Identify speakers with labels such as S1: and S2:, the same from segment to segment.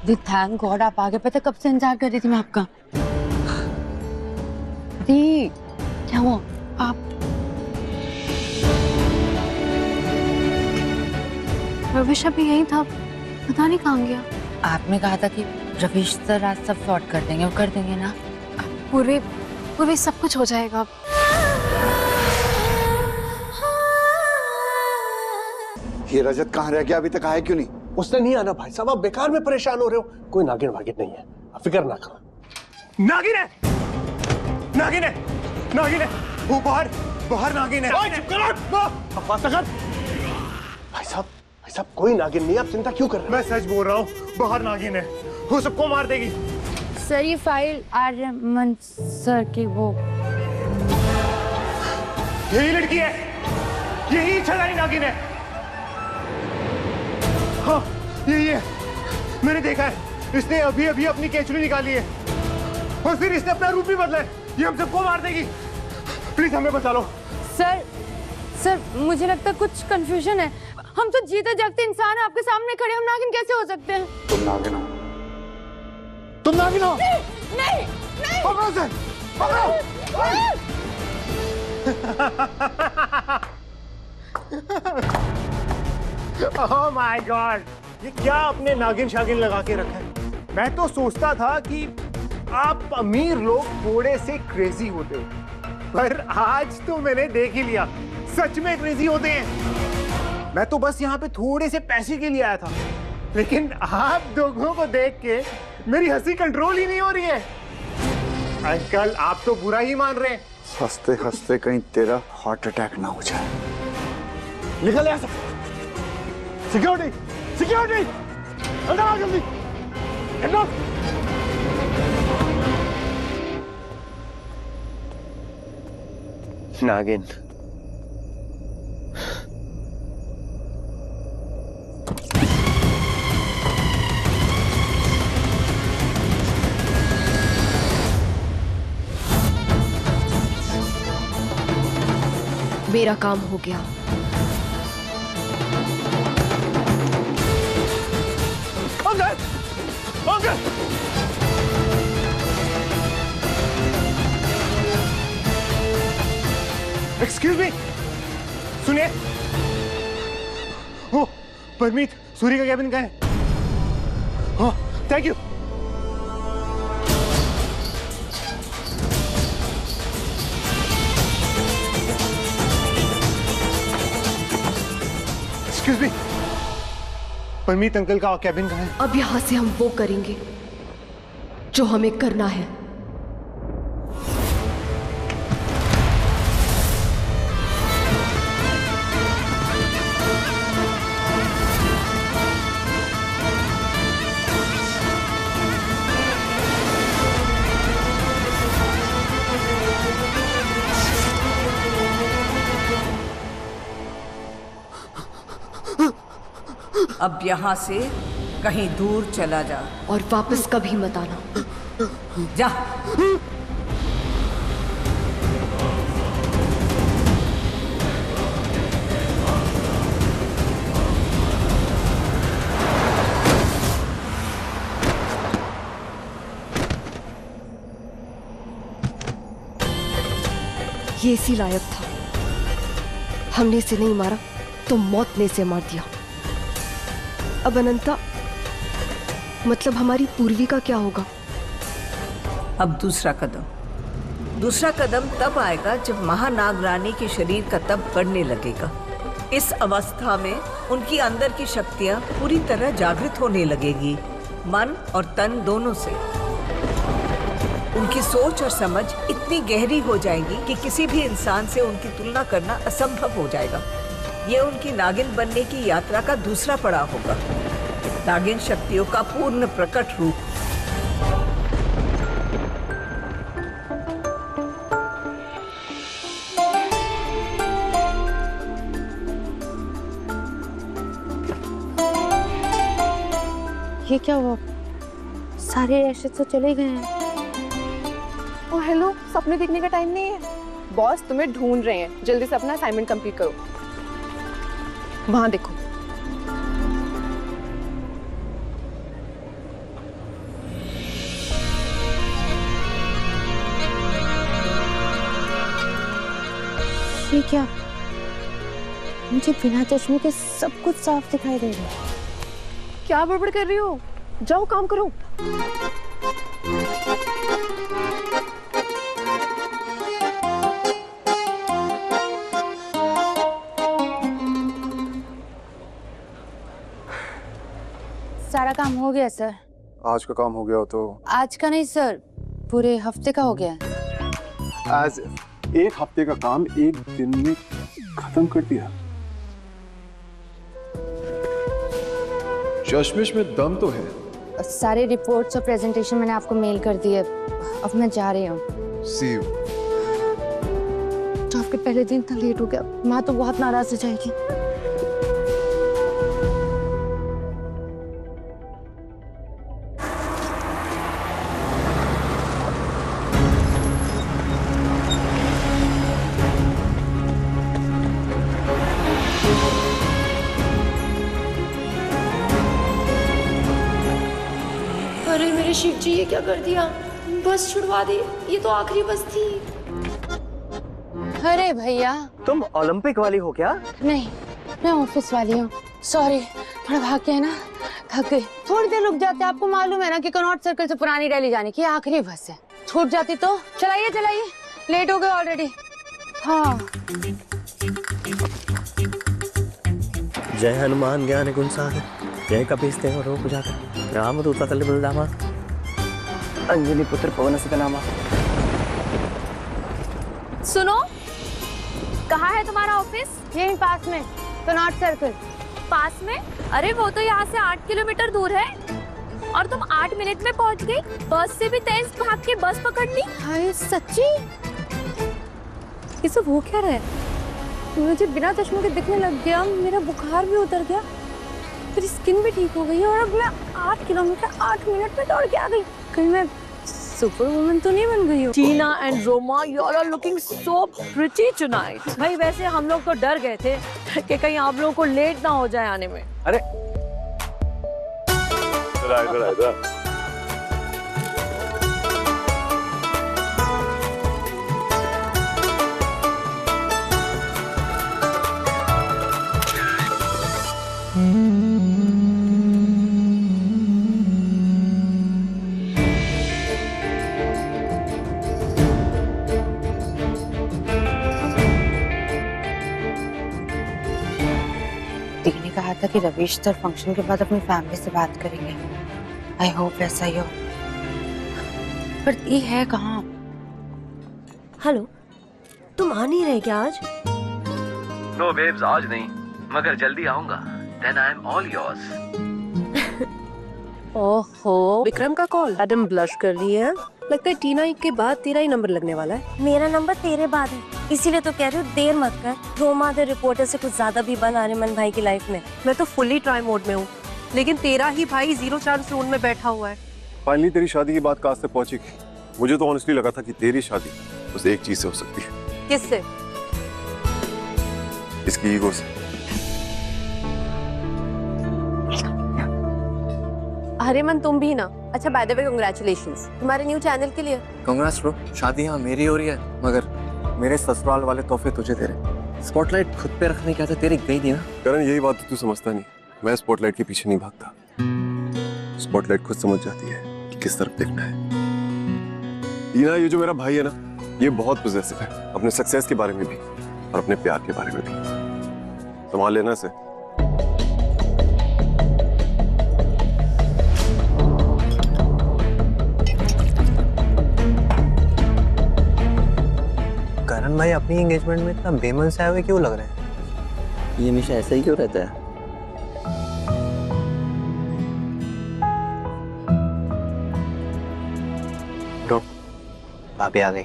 S1: दी thank God आप आ गए। पता कब से इंतजार कर रही थी मैं आपका। दी क्या हुआ? आप
S2: रविश अभी यही था, पता नहीं कहाँ गया।
S1: आपने कहा था कि रविश सर आज सब सॉर्ट कर देंगे, वो कर देंगे ना?
S2: पूरे सब कुछ हो जाएगा अब।
S3: ये रजत कहाँ रह गया? अभी तक आया क्यों नहीं?
S4: उसने नहीं आना भाई साहब, आप बेकार में परेशान हो रहे हो। कोई नागिन वागिन नहीं है, आप फिक्र ना करो।
S5: नागिन है, नागिन है, नागिन है, वो बाहर नागिन है।
S4: भाई साहब कोई नागिन नहीं, आप चिंता क्यों कर रहे हैं?
S5: मैं सच बोल रहा हूँ, बाहर नागिन है, वो सबको मार देगी।
S1: सर ये फाइल आर्यमन सर की वो
S5: यही लड़की है, यही छलानी नागिन है। हाँ यही है, मैंने देखा है। इसने अभी अभी अपनी केचुली निकाली है और फिर इसने अपना रूप भी बदला है। ये हम सबको मार देगी। प्लीज हमें बचा लो।
S1: सर मुझे लगता है कुछ कंफ्यूजन है। हम तो जीते जागते इंसान हैं, आपके सामने खड़े हम नागिन कैसे हो सकते हैं?
S3: तुम नागिन हो।
S5: तुम नागिन हो?
S1: नहीं
S5: पकड़ो उसे, ओह माय गॉड, ये क्या अपने नागिन शागिन लगा के रखा है? मैं तो सोचता था कि आप अमीर लोग थोड़े से क्रेजी होते हो, पर आज तो मैंने देख ही लिया, सच में क्रेजी होते हैं। मैं तो बस यहाँ पे थोड़े से पैसे के लिए आया था, लेकिन आप दोनों को देख के मेरी हंसी कंट्रोल ही नहीं हो रही है। अंकल आप तो बुरा ही मान रहे हैं।
S3: हंसते हंसते कहीं तेरा हार्ट अटैक ना हो जाए।
S5: निकल यहाँ से। सिक्योरिटी, सिक्योरिटी, अंदर आ जल्दी। नागिन
S2: मेरा काम हो गया।
S5: अंकल, अंकल, एक्सक्यूज मी, सुनिए। ओ परमीत, सूर्य का कैबिन कहाँ है? हाँ thank you. Excuse me, Parmeet uncle का कैबिन कहाँ है?
S2: अब यहां से हम वो करेंगे जो हमें करना है।
S6: अब यहाँ से कहीं दूर चला जा
S2: और वापस कभी मत आना।
S6: जा।
S2: ये इसी लायक था। हमने इसे नहीं मारा तो मौत ने इसे मार दिया। अब अनंता, मतलब हमारी पूर्वी का क्या होगा?
S6: अब दूसरा कदम तब आएगा जब महानाग रानी के शरीर का तप बढ़ने लगेगा। इस अवस्था में उनकी अंदर की शक्तियां पूरी तरह जागृत होने लगेगी, मन और तन दोनों से। उनकी सोच और समझ इतनी गहरी हो जाएगी कि किसी भी इंसान से उनकी तुलना करना असंभव हो जाएगा। ये उनकी नागिन बनने की यात्रा का दूसरा पड़ाव होगा, नागिन शक्तियों का पूर्ण प्रकट रूप।
S1: ये क्या हुआ? सारे ऐसे तो चले गए हैं।
S7: ओह हेलो, सपने देखने का टाइम नहीं है। बॉस तुम्हें ढूंढ रहे हैं, जल्दी से अपना असाइनमेंट कंप्लीट करो। वहां देखो।
S1: ये क्या? मुझे बिना चश्मे के सब कुछ साफ दिखाई दे रहा है।
S7: क्या बड़बड़ कर रही हो? जाओ काम करो।
S1: सारा काम हो गया सर।
S3: आज का काम हो गया हो तो
S1: आज का नहीं सर, पूरे हफ्ते का हो गया।
S3: आज एक हफ्ते का काम एक दिन में खत्म कर दिया। चश्मिश में दम तो है।
S1: सारे रिपोर्ट्स और प्रेजेंटेशन मैंने आपको मेल कर दिए। अब मैं जा रही हूँ।
S3: See you.
S1: तो आपके पहले दिन इतना लेट हो गया, माँ तो बहुत नाराज हो जाएगी।
S8: अरे मेरे शिव जी, ये क्या कर दिया? बस छुड़वा दे, ये तो आखिरी बस थी।
S1: अरे भैया,
S5: तुम ओलंपिक वाली हो क्या?
S1: नहीं, मैं ऑफिस वाली हूँ। सॉरी, थोड़ा भाग के है ना, थक गई। थोड़ी देर रुक जाते। आपको मालूम है ना कि कनॉट सर्कल से पुरानी दिल्ली जाने की आखिरी बस है। छूट जाती तो चलाइए चलाइए, लेट हो गए ऑलरेडी। हाँ,
S9: जय हनुमान ज्ञान गुण सागर, जय कपीस और रोग जाकर, रामदूत तले बलदामा, अंजलि पुत्र पवन सुत नामा।
S8: सुनो, कहाँ है तुम्हारा ऑफिस?
S1: यहीं पास में, कनॉट सर्कल।
S8: पास में? अरे वो तो यहाँ से 8 किलोमीटर दूर है। और तुम 8 मिनट में पहुँच गई? बस से भी तेज भाग के बस पकड़ ली?
S1: हाय सच्ची?
S8: ये सब हो क्या रहा है?
S1: मुझे बिना चश्मे के दिखने लग गया, मेरा बुखार भी उतर गया, मेरी स्किन भी ठीक हो गई और अब मैं 8 किलोमीटर 8 मिनट में दौड़ के आ गई। कहीं मैं सुपर वुमन तो नहीं बन गई हूँ?
S10: Tina and Roma, you all are looking so pretty tonight। भाई वैसे हम लोग तो डर गए थे कि कहीं आप लोगों को लेट ना हो जाए आने में।
S5: अरे
S1: दीदी ने कहा था कि रवीश सर फंक्शन के बाद अपनी फैमिली से बात करेंगे। आई होप ऐसा ही हो। पर ये है कहाँ?
S10: हेलो, तुम आ नहीं रहे क्या आज?
S9: नो बेब्स, आज नहीं, मगर जल्दी आऊंगा। Then I am all yours।
S10: ओहो, विक्रम का कॉल। एडम ब्लश कर रही है। लगता है टीना के बाद तेरा ही नंबर लगने वाला है।
S8: मेरा नंबर तेरे बाद है, इसीलिए तो कह रही हूँ देर मत कर। रोमा द रिपोर्टर से कुछ ज्यादा भी बन आर्यमन भाई की लाइफ में।
S10: मैं तो फुल्ली ट्राई मोड में हूँ, लेकिन तेरा ही भाई 0 चांस जोन में बैठा हुआ है।
S3: फाइनली तेरी शादी की बात कहाँ से पहुंचेगी? मुझे तो ऑनेस्टली लगा था कि तेरी शादी बस एक चीज से हो सकती है।
S10: किससे?
S3: इसकी ईगो से।
S10: आर्यमन तुम भी ना। अच्छा, बाय द वे कांग्रेचुलेशंस तुम्हारे न्यू चैनल के लिए।
S9: कांग्रेस ब्रो, शादी यहाँ मेरी हो रही है, मगर मेरे ससुराल वाले तोहफे तुझे दे रहे। स्पॉटलाइट खुद पे रखने क्या था, तेरी गई थी ना।
S3: करण, यही बात तो तू समझता नहीं। मैं स्पॉटलाइट के पीछे नहीं भागता। स्पॉटलाइट खुद समझ जाती है कि किस तरफ देखना है। टीना, ये जो मेरा भाई है ना, ये बहुत पॉजिटिव है, अपने सक्सेस के बारे में भी और अपने प्यार के बारे में भी। संभाल लेना से।
S9: करण भाई अपनी एंगेजमेंट में इतना बेमन से आए हुए क्यों लग रहे हैं? ये हमेशा ऐसा ही क्यों रहता है? भाभी आ गई।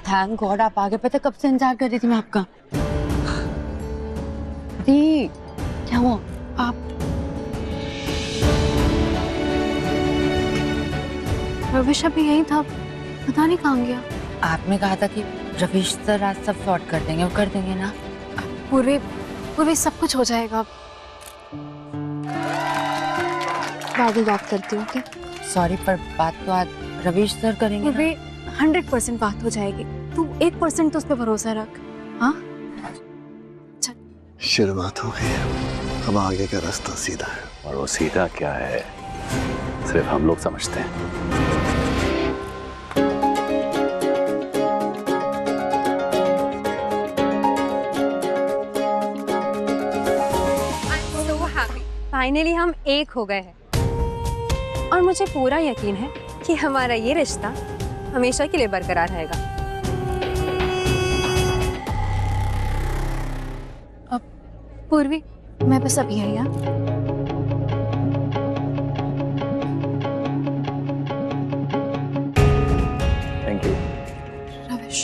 S1: थैंक गॉड आप आ गए। पता कब से इंतजार कर रही थी मैं आपका। दी, क्या हुआ? आप रविश अभी यही था, पता नहीं कहाँ गया। आपने कहा था कि रवीश सर आज सब सॉर्ट कर देंगे, वो कर देंगे ना?
S7: पूर्वी सब कुछ हो जाएगा। बाद में बात करती हूँ, ओके?
S1: सॉरी पर बात तो आज रवीश सर करेंगे
S7: पूर्वी 100% बात हो जाएगी, तू 1% तो उस पर भरोसा रख। हाँ
S4: शुरुआत हो गई है, अब आगे का रास्ता सीधा है।
S11: और वो सीधा क्या है सिर्फ हम लोग समझते हैं।
S7: फाइनली हम एक हो गए हैं और मुझे पूरा यकीन है कि हमारा ये रिश्ता हमेशा के लिए बरकरार रहेगा। अब पूर्वी, मैं बस अभी आई।
S11: Thank you.
S7: रविश,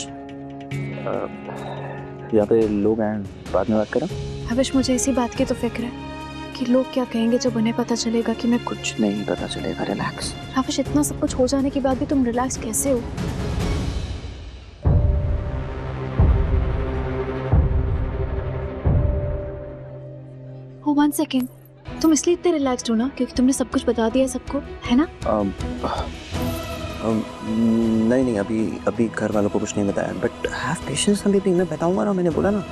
S11: यहाँ पे लोग हैं, बाद में बात करें।
S7: रविश, मुझे इसी बात की तो फिक्र है कि लोग क्या कहेंगे जब उन्हें पता चलेगा कि मैं कुछ
S11: नहीं पता चलेगा। रिलैक्स।
S7: रविश, इतना सब कुछ हो जाने के बाद भी तुम रिलैक्स कैसे हो? वन सेकेंड, तुम इसलिए इतने रिलैक्स्ड हो ना क्योंकि तुमने सब कुछ बता दिया सबको, है ना?
S9: नहीं, अभी घर वालों को कुछ नहीं बताया, बट हैव पेशेंस। अभी मैं बताऊंगा ना, मैंने बोला ना,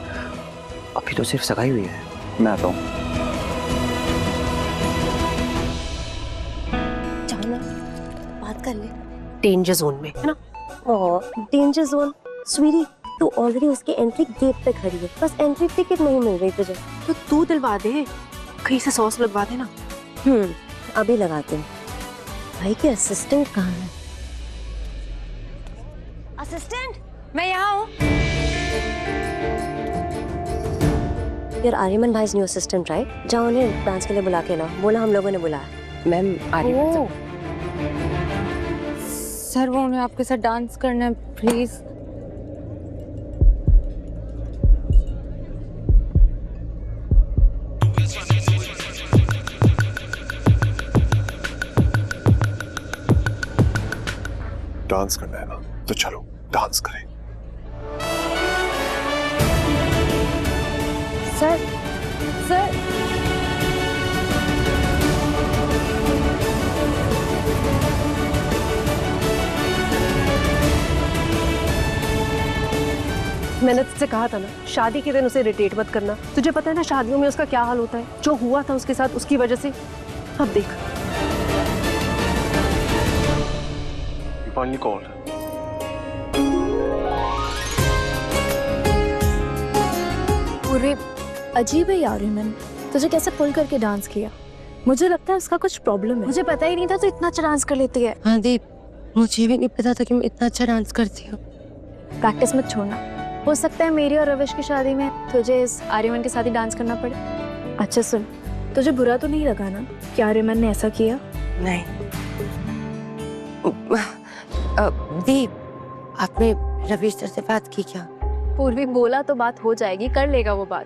S9: अभी तो सिर्फ सगाई हुई है।
S11: मैं आता हूँ।
S2: जाओ ना, बात कर ले। डेंजर जोन में, है ना? डेंजर जोन स्वीटी, तू ऑलरेडी उसके एंट्री गेट पे खड़ी है, बस एंट्री टिकट नहीं मिल रही तुझे।
S7: तो तू दिलवा दे, कहीं से सॉस लगवा दे ना।
S2: अभी लगाते हैं। भाई के असिस्टेंट कहाँ है? असिस्टेंट,
S7: मैं यहाँ हूँ।
S2: यार आर्यमन भाई न्यू असिस्टेंट राइट? जाओ उन्हें डांस के लिए बुला के ना, बोला हम लोगों ने बुलाया।
S1: मैम आर्यमन सर, वो उन्हें आपके साथ डांस करना है, प्लीज।
S3: डांस करना है ना, तो चलो डांस करें।
S2: सर,
S7: मैंने तुझसे कहा था ना, शादी के दिन उसे इरिटेट मत करना। तुझे पता है ना शादियों में उसका क्या हाल होता है। जो हुआ था उसके साथ उसकी वजह से अब देख।
S3: finally called.
S7: पूरे अजीब है यार, मैंने तुझे कैसे पुल करके डांस किया। मुझे लगता है उसका कुछ प्रॉब्लम है। मुझे पता ही नहीं था तो इतना अच्छा डांस कर लेती है।
S2: हाँ दीप, मुझे भी नहीं पता था कि मैं इतना अच्छा डांस करती हूँ।
S7: प्रैक्टिस मत छोड़ना, हो सकता है मेरी और रविश की शादी में तुझे इस आर्यमन के साथ ही डांस करना पड़े। अच्छा सुन, तुझे बुरा तो नहीं लगा ना कि आर्यमन ने ऐसा किया?
S2: नहीं दीप, आपने रवीश सर से बात की क्या?
S7: पूर्वी बोला तो बात हो जाएगी, कर लेगा वो बात।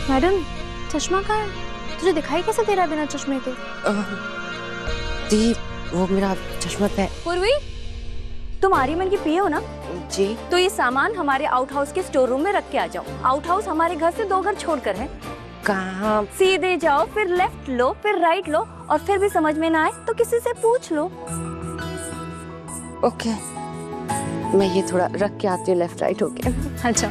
S7: मैडम, चश्मा कहाँ है? तुझे दिखाई कैसे दे रहा है बिना चश्मे के?
S2: दीप, वो मेरा चश्मा पे।
S10: पूर्वी, तुम आर्यमन की पीए हो ना?
S2: जी।
S10: तो ये सामान हमारे आउट हाउस के स्टोर रूम में रख के आ जाओ। आउट हाउस हमारे घर से 2 घर छोड़कर है।
S2: कहाँ?
S10: सीधे जाओ, फिर लेफ्ट लो, फिर राइट लो, और फिर भी समझ में ना आए तो किसी से पूछ लो।
S2: ओके, मैं ये थोड़ा रख के आती हूँ, लेफ्ट राइट होके।
S7: अच्छा।